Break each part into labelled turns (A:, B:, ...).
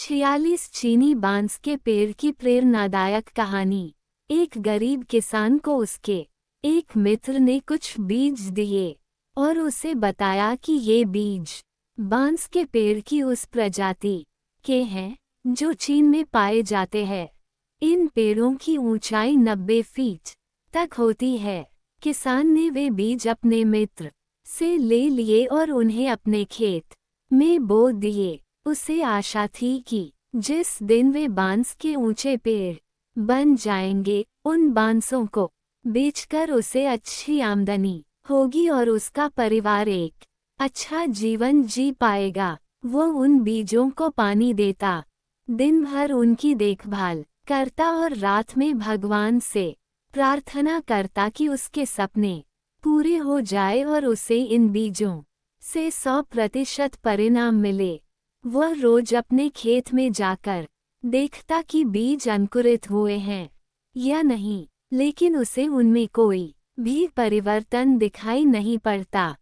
A: 46 चीनी बांस के पेड़ की प्रेरणादायक कहानी। एक गरीब किसान को उसके एक मित्र ने कुछ बीज दिए और उसे बताया कि ये बीज बांस के पेड़ की उस प्रजाति के हैं जो चीन में पाए जाते हैं। इन पेड़ों की ऊंचाई 90 फीट तक होती है। किसान ने वे बीज अपने मित्र से ले लिए और उन्हें अपने खेत में बो दिए। उसे आशा थी कि जिस दिन वे बांस के ऊंचे पेड़ बन जाएंगे, उन बांसों को बेचकर उसे अच्छी आमदनी होगी और उसका परिवार एक अच्छा जीवन जी पाएगा। वो उन बीजों को पानी देता, दिन भर उनकी देखभाल करता और रात में भगवान से प्रार्थना करता कि उसके सपने पूरे हो जाए और उसे इन बीजों से 100% परिणाम मिले। वह रोज अपने खेत में जाकर देखता कि बीज अंकुरित हुए हैं या नहीं, लेकिन उसे उनमें कोई भी परिवर्तन दिखाई नहीं पड़ता।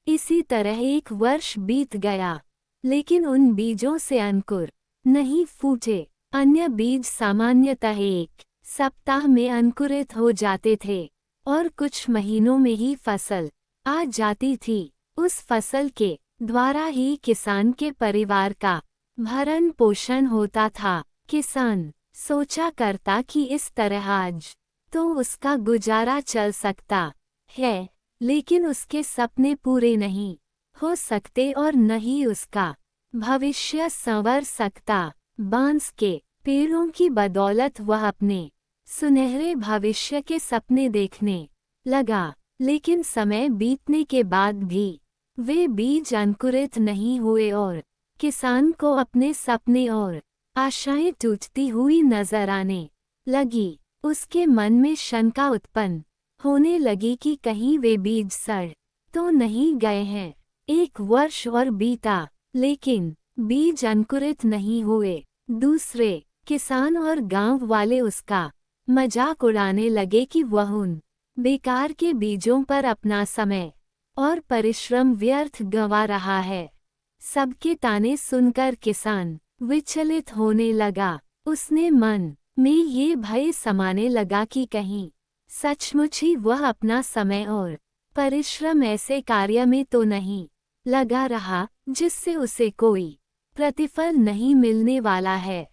A: इसी तरह एक वर्ष बीत गया, लेकिन उन बीजों से अंकुर नहीं फूटे। अन्य बीज सामान्यतः एक सप्ताह में अंकुरित हो जाते थे और कुछ महीनों में ही फसल आ जाती थी। उस फसल के द्वारा ही किसान के परिवार का भरण पोषण होता था। किसान सोचा करता कि इस तरह आज तो उसका गुजारा चल सकता है, लेकिन उसके सपने पूरे नहीं हो सकते और न ही उसका भविष्य संवर सकता। बांस के पेड़ों की बदौलत वह अपने सुनहरे भविष्य के सपने देखने लगा, लेकिन समय बीतने के बाद भी वे बीज अंकुरित नहीं हुए और किसान को अपने सपने और आशाएं टूटती हुई नजर आने लगी। उसके मन में शंका उत्पन्न होने लगी कि कहीं वे बीज सड़ तो नहीं गए हैं। एक वर्ष और बीता, लेकिन बीज अंकुरित नहीं हुए। दूसरे किसान और गांव वाले उसका मजाक उड़ाने लगे कि वह उन बेकार के बीजों पर अपना समय और परिश्रम व्यर्थ गंवा रहा है। सबके ताने सुनकर किसान विचलित होने लगा। उसने मन में ये भय समाने लगा कि कहीं सचमुच ही वह अपना समय और परिश्रम ऐसे कार्य में तो नहीं लगा रहा जिससे उसे कोई प्रतिफल नहीं मिलने वाला है।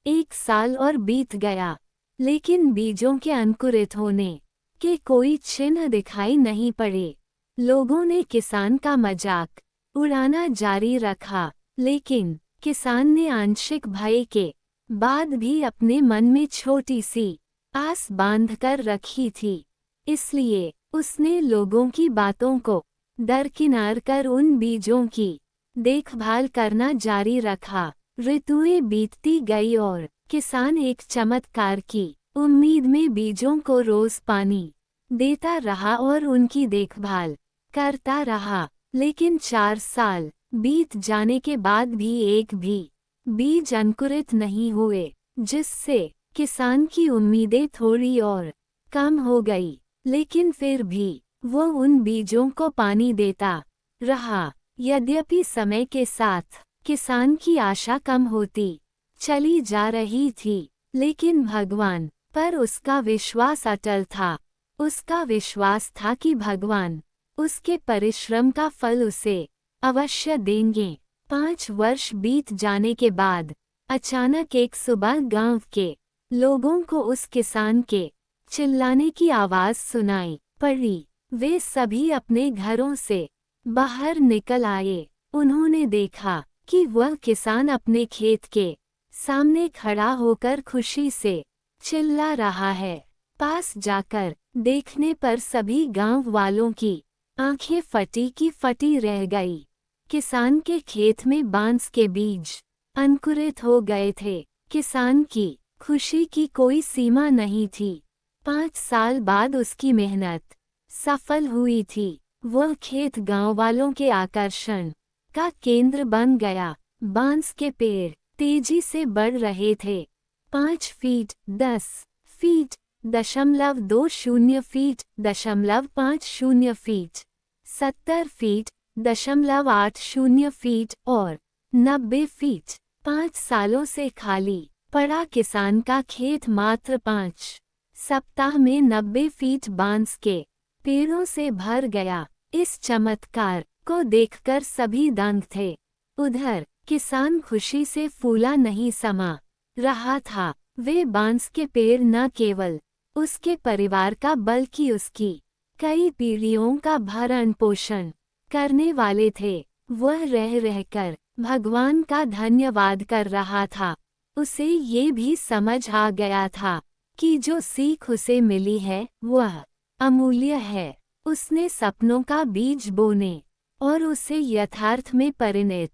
A: 1 साल और बीत गया, लेकिन बीजों के अंकुरित होने के कोई चिन्ह दिखाई नहीं पड़े। लोगों ने किसान का मजाक उड़ाना जारी रखा, लेकिन किसान ने आंशिक भय के बाद भी अपने मन में छोटी सी आस बांधकर रखी थी। इसलिए उसने लोगों की बातों को दरकिनार कर उन बीजों की देखभाल करना जारी रखा। ऋतुएं बीतती गई और किसान एक चमत्कार की उम्मीद में बीजों को रोज पानी देता रहा और उनकी देखभाल करता रहा। लेकिन 4 साल बीत जाने के बाद भी एक भी बीज अंकुरित नहीं हुए, जिससे किसान की उम्मीदें थोड़ी और कम हो गई। लेकिन फिर भी वो उन बीजों को पानी देता रहा। यद्यपि समय के साथ किसान की आशा कम होती चली जा रही थी, लेकिन भगवान पर उसका विश्वास अटल था। उसका विश्वास था कि भगवान उसके परिश्रम का फल उसे अवश्य देंगे। 5 वर्ष बीत जाने के बाद अचानक एक सुबह गांव के लोगों को उस किसान के चिल्लाने की आवाज सुनाई पड़ी। वे सभी अपने घरों से बाहर निकल आए। उन्होंने देखा कि वह किसान अपने खेत के सामने खड़ा होकर खुशी से चिल्ला रहा है। पास जाकर देखने पर सभी गांव वालों की आंखें फटी की फटी रह गई। किसान के खेत में बांस के बीज अंकुरित हो गए थे। किसान की खुशी की कोई सीमा नहीं थी। 5 साल बाद उसकी मेहनत सफल हुई थी। वह खेत गांव वालों के आकर्षण का केंद्र बन गया। बांस के पेड़ तेजी से बढ़ रहे थे। 5 feet, 10 feet, 0.20 feet, 0.50 feet, 70 feet, 0.80 feet और 90 फीट 5 सालों से खाली पड़ा किसान का खेत मात्र 5 सप्ताह में 90 फीट बांस के पेड़ों से भर गया। इस चमत्कार को देखकर सभी दंग थे। उधर किसान खुशी से फूला नहीं समा रहा था। वे बांस के पेड़ न केवल उसके परिवार का बल्कि उसकी कई पीढ़ियों का भरण पोषण करने वाले थे। वह रह रहकर भगवान का धन्यवाद कर रहा था। उसे ये भी समझ आ गया था कि जो सीख उसे मिली है वह अमूल्य है। उसने सपनों का बीज बोने और उसे यथार्थ में परिणत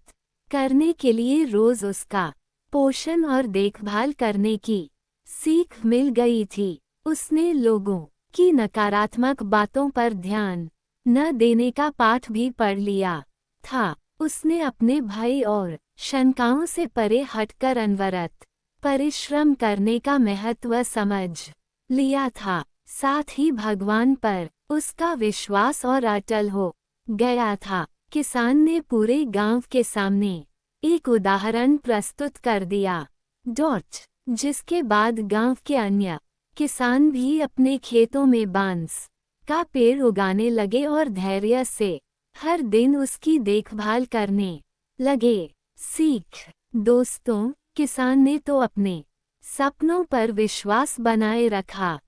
A: करने के लिए रोज उसका पोषण और देखभाल करने की सीख मिल गई थी। उसने लोगों की नकारात्मक बातों पर ध्यान न देने का पाठ भी पढ़ लिया था। उसने अपने भय और शंकाओं से परे हटकर अनवरत परिश्रम करने का महत्व समझ लिया था। साथ ही भगवान पर उसका विश्वास और अटल हो गया था। किसान ने पूरे गांव के सामने एक उदाहरण प्रस्तुत कर दिया। जिसके बाद गांव के अन्य किसान भी अपने खेतों में बांस का पेड़ उगाने लगे और धैर्य से हर दिन उसकी देखभाल करने लगे। सीख दोस्तों, किसान ने तो अपने सपनों पर विश्वास बनाए रखा।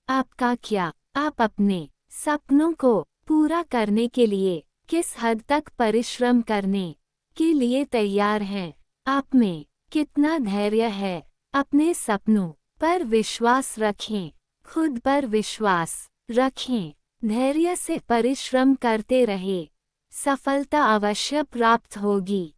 A: आपका क्या? आप अपने सपनों को पूरा करने के लिए किस हद तक परिश्रम करने के लिए तैयार हैं? आप में कितना धैर्य है? अपने सपनों पर विश्वास रखें, खुद पर विश्वास रखें, धैर्य से परिश्रम करते रहे, सफलता अवश्य प्राप्त होगी।